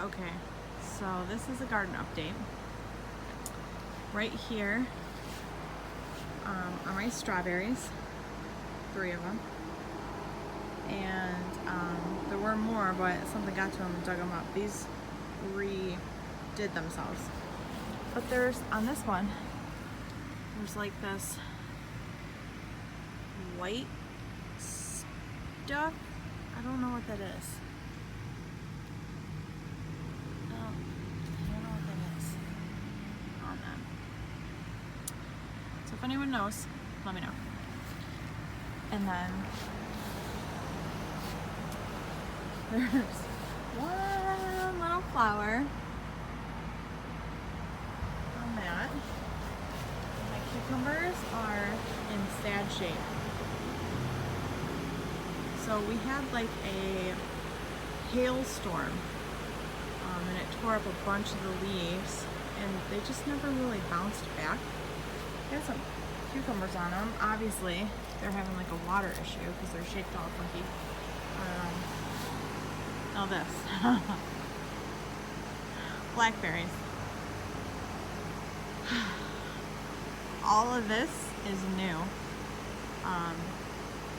Okay, so this is a garden update. Right here are my strawberries, 3 of them. And there were more, but something got to them and dug them up. These redid themselves. But there's, on this one, there's like this white stuff. I don't know what that is. I don't know what that is on them. So if anyone knows, let me know. And then there's one little flower on that. My cucumbers are in sad shape. So we had like a hailstorm and it tore up a bunch of the leaves and they just never really bounced back. I got some cucumbers on them. Obviously they're having like a water issue because they're shaped all funky. Now this. Blackberries. All of this is new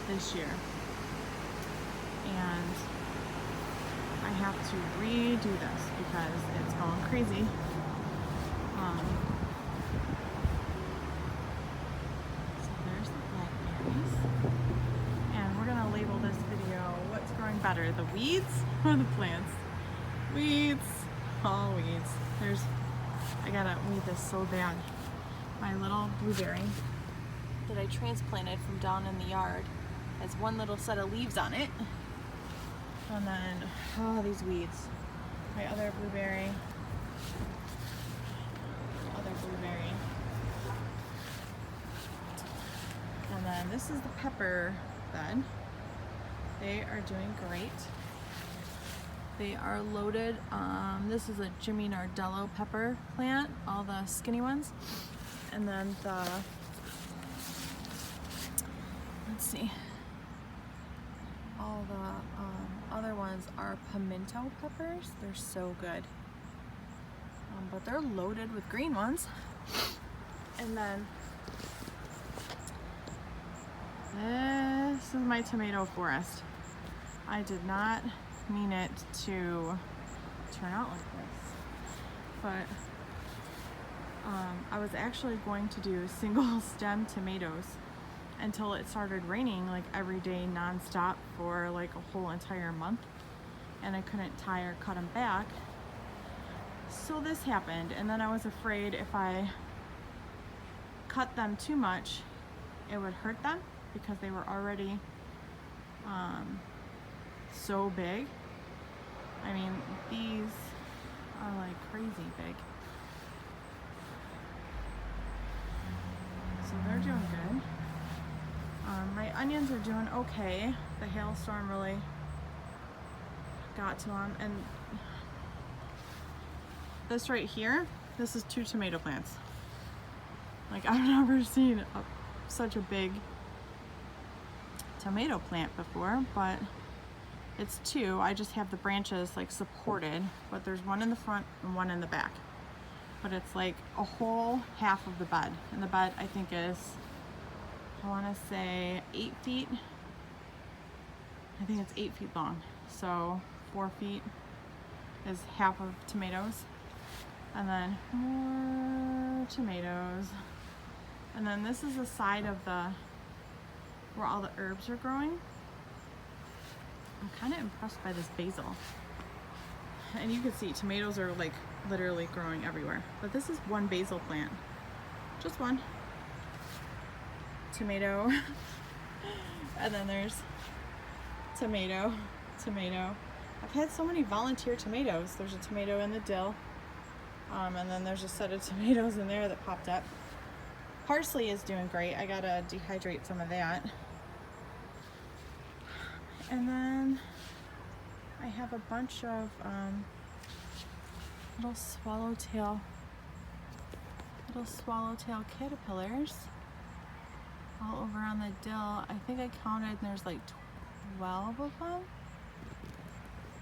this year. And I have to redo this because it's going crazy. So there's the blackberries. And we're gonna label this video, what's growing better, the weeds or the plants? Weeds, all weeds. I gotta weed this so bad. My little blueberry that I transplanted from down in the yard has one little set of leaves on it. And then, oh, these weeds. My other blueberry. And then this is the pepper bed. They are doing great. They are loaded. This is a Jimmy Nardello pepper plant, all the skinny ones. And then let's see. All the other ones are pimento peppers. They're so good. But they're loaded with green ones. And then this is my tomato forest. I did not mean it to turn out like this. But I was actually going to do single stem tomatoes until it started raining like every day nonstop for like a whole entire month, and I couldn't tie or cut them back. So this happened, and then I was afraid if I cut them too much it would hurt them because they were already so big. I mean, these are like crazy big. So they're doing good. My onions are doing okay. The hailstorm really got to them. And this right here, this is 2 tomato plants. Like, I've never seen such a big tomato plant before, but it's 2. I just have the branches like supported, but there's one in the front and one in the back. But it's like a whole half of the bed. And the bed I think is, I want to say 8 feet. I think it's 8 feet long. So 4 feet is half of tomatoes. And then more tomatoes. And then this is the side of where all the herbs are growing. I'm kind of impressed by this basil. And you can see tomatoes are like literally growing everywhere. But this is one basil plant. Just one. Tomato. And then there's tomato, tomato. I've had so many volunteer tomatoes. There's a tomato in the dill. And then there's a set of tomatoes in there that popped up. Parsley is doing great. I gotta dehydrate some of that. And then I have a bunch of little swallowtail caterpillars all over on the dill. I think I counted and there's like 12 of them,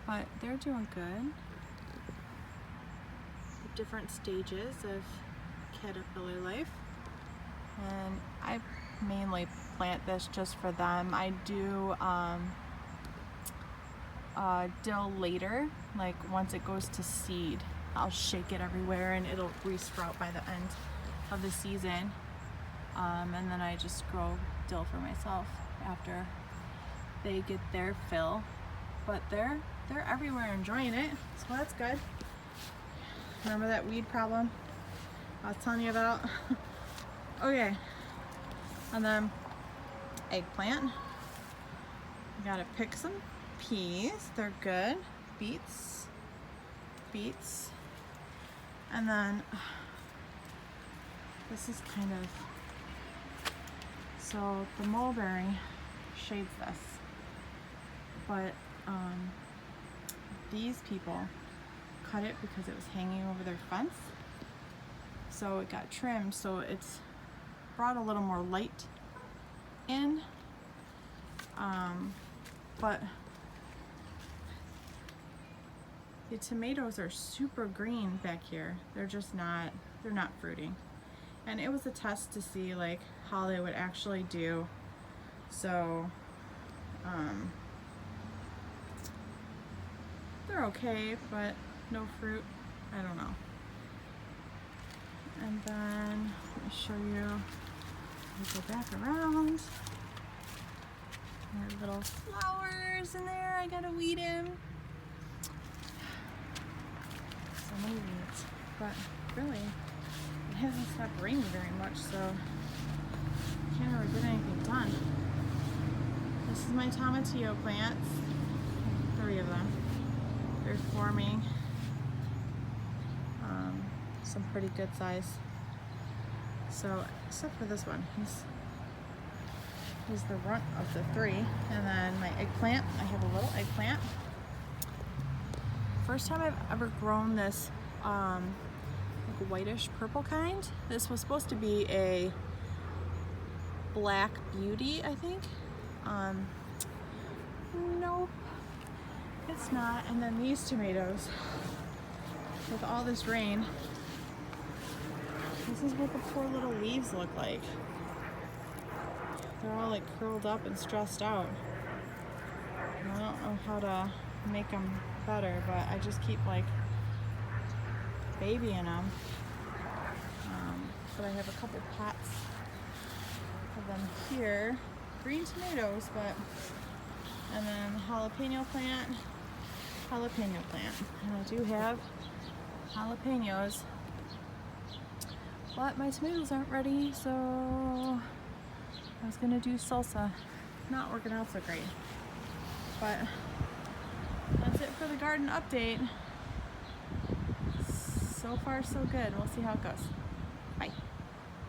but they're doing good. different stages of caterpillar life, and I mainly plant this just for them. I do dill later, like once it goes to seed, I'll shake it everywhere and it'll re-sprout by the end of the season, and then I just grow dill for myself after they get their fill. But they're everywhere enjoying it, so that's good. Remember that weed problem I was telling you about? Okay, and then eggplant. You gotta pick some peas, they're good. Beets, and then this is kind of, so the mulberry shades this, but these people cut it because it was hanging over their fence, so it got trimmed, so it's brought a little more light in, but the tomatoes are super green back here. They're just not, they're not fruiting, and it was a test to see like how they would actually do. So they're okay, but no fruit. I don't know. And then let me show you. Go back around. There are little flowers in there. I gotta weed them. So many weeds, but really, it hasn't stopped raining very much, so I can't really get anything done. This is my tomatillo plants. 3 of them. They're forming some pretty good size. So, except for this one, he's the runt of the 3. And then my eggplant, I have a little eggplant. First time I've ever grown this like whitish purple kind. This was supposed to be a black beauty, I think. Nope, it's not. And then these tomatoes, with all this rain, this is what the poor little leaves look like. They're all like curled up and stressed out. And I don't know how to make them better, but I just keep like babying them. But I have a couple pots of them here. Green tomatoes, but, and then jalapeno plant. And I do have jalapenos, but my tomatoes aren't ready, so I was gonna do salsa. Not working out so great, but that's it for the garden update. So far so good. We'll see how it goes. Bye.